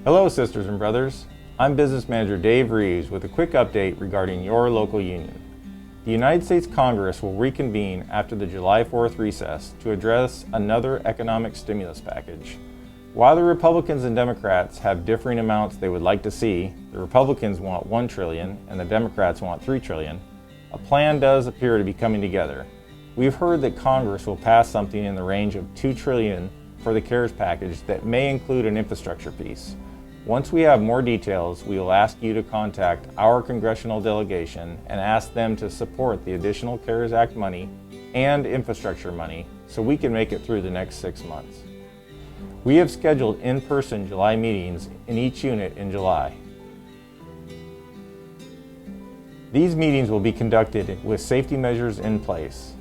Hello, sisters and brothers. I'm Business Manager Dave Reaves with a quick update regarding your local union. The United States Congress will reconvene after the July 4th recess to address another economic stimulus package. While the Republicans and Democrats have differing amounts they would like to see, the Republicans want $1 trillion and the Democrats want $3 trillion, a plan does appear to be coming together. We've heard that Congress will pass something in the range of $2 trillion for the CARES package that may include an infrastructure piece. Once we have more details, we will ask you to contact our congressional delegation and ask them to support the additional CARES Act money and infrastructure money so we can make it through the next 6 months. We have scheduled in-person July meetings in each unit in July. These meetings will be conducted with safety measures in place.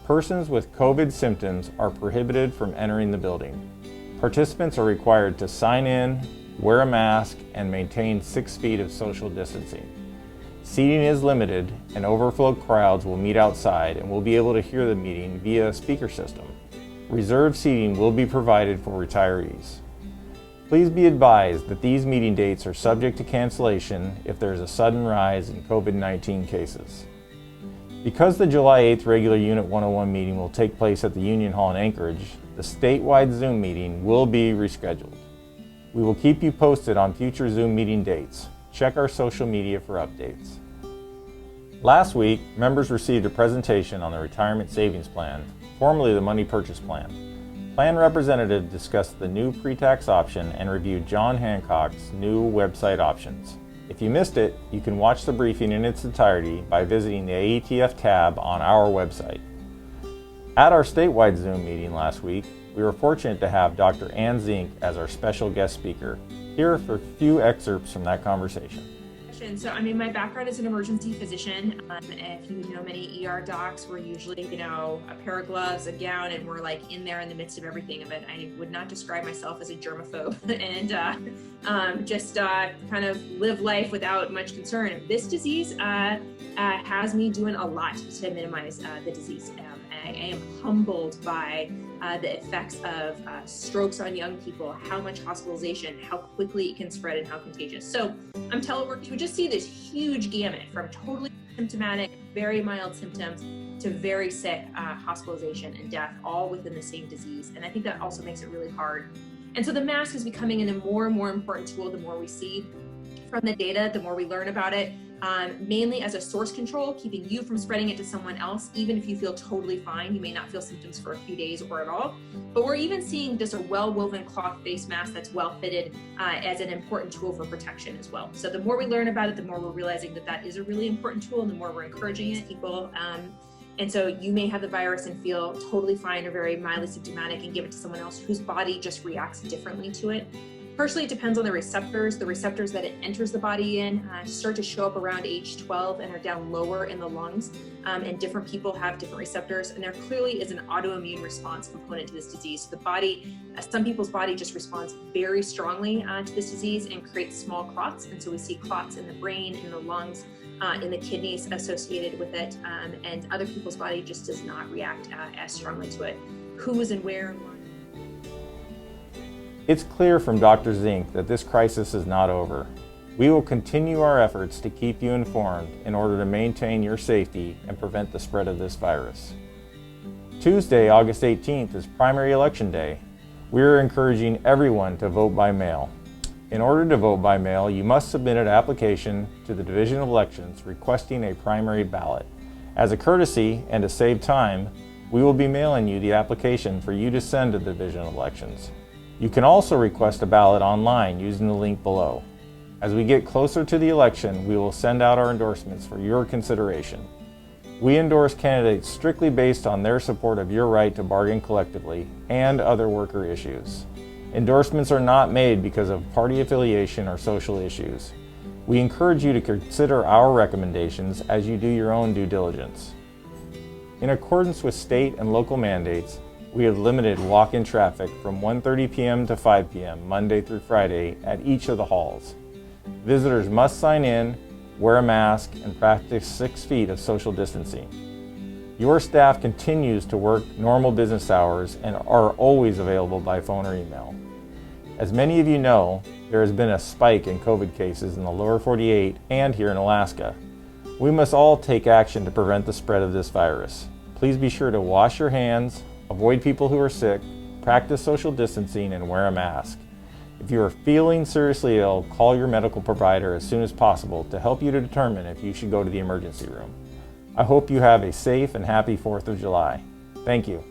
Persons with COVID symptoms are prohibited from entering the building. Participants are required to sign in, wear a mask, and maintain 6 feet of social distancing. Seating is limited, and overflow crowds will meet outside and will be able to hear the meeting via a speaker system. Reserved seating will be provided for retirees. Please be advised that these meeting dates are subject to cancellation if there is a sudden rise in COVID-19 cases. Because the July 8th regular Unit 101 meeting will take place at the Union Hall in Anchorage, the statewide Zoom meeting will be rescheduled. We will keep you posted on future Zoom meeting dates. Check our social media for updates. Last week, members received a presentation on the Retirement Savings Plan, formerly the Money Purchase Plan. Plan representative discussed the new pre-tax option and reviewed John Hancock's new website options. If you missed it, you can watch the briefing in its entirety by visiting the AETF tab on our website. At our statewide Zoom meeting last week, we were fortunate to have Dr. Ann Zink as our special guest speaker. Here are a few excerpts from that conversation. So, my background is an emergency physician. If you know many ER docs, we're usually, a pair of gloves, a gown, and we're like in there in the midst of everything of it. I would not describe myself as a germaphobe and just kind of live life without much concern. This disease has me doing a lot to minimize the disease. I am humbled by the effects of strokes on young people, how much hospitalization, how quickly it can spread, and how contagious. So I'm teleworking. We just see this huge gamut from totally symptomatic, very mild symptoms to very sick hospitalization and death, all within the same disease. And I think that also makes it really hard. And so the mask is becoming a more and more important tool the more we see from the data, the more we learn about it. Mainly as a source control, keeping you from spreading it to someone else. Even if you feel totally fine, you may not feel symptoms for a few days or at all. But we're even seeing just a well-woven cloth face mask that's well-fitted as an important tool for protection as well. So the more we learn about it, the more we're realizing that that is a really important tool, and the more we're encouraging it, people. And so you may have the virus and feel totally fine or very mildly symptomatic and give it to someone else whose body just reacts differently to it. Personally, it depends on the receptors. The receptors that it enters the body in start to show up around age 12 and are down lower in the lungs. And different people have different receptors. And there clearly is an autoimmune response component to this disease. So the body, some people's body just responds very strongly to this disease and creates small clots. And so we see clots in the brain, in the lungs, in the kidneys associated with it. And other people's body just does not react as strongly to it. Who is and where and why? It's clear from Dr. Zink that this crisis is not over. We will continue our efforts to keep you informed in order to maintain your safety and prevent the spread of this virus. Tuesday, August 18th is primary election day. We are encouraging everyone to vote by mail. In order to vote by mail, you must submit an application to the Division of Elections requesting a primary ballot. As a courtesy and to save time, we will be mailing you the application for you to send to the Division of Elections. You can also request a ballot online using the link below. As we get closer to the election, we will send out our endorsements for your consideration. We endorse candidates strictly based on their support of your right to bargain collectively and other worker issues. Endorsements are not made because of party affiliation or social issues. We encourage you to consider our recommendations as you do your own due diligence. In accordance with state and local mandates, we have limited walk-in traffic from 1:30 p.m. to 5 p.m. Monday through Friday at each of the halls. Visitors must sign in, wear a mask, and practice 6 feet of social distancing. Your staff continues to work normal business hours and are always available by phone or email. As many of you know, there has been a spike in COVID cases in the lower 48 and here in Alaska. We must all take action to prevent the spread of this virus. Please be sure to wash your hands, avoid people who are sick, practice social distancing, and wear a mask. If you are feeling seriously ill, call your medical provider as soon as possible to help you to determine if you should go to the emergency room. I hope you have a safe and happy 4th of July. Thank you.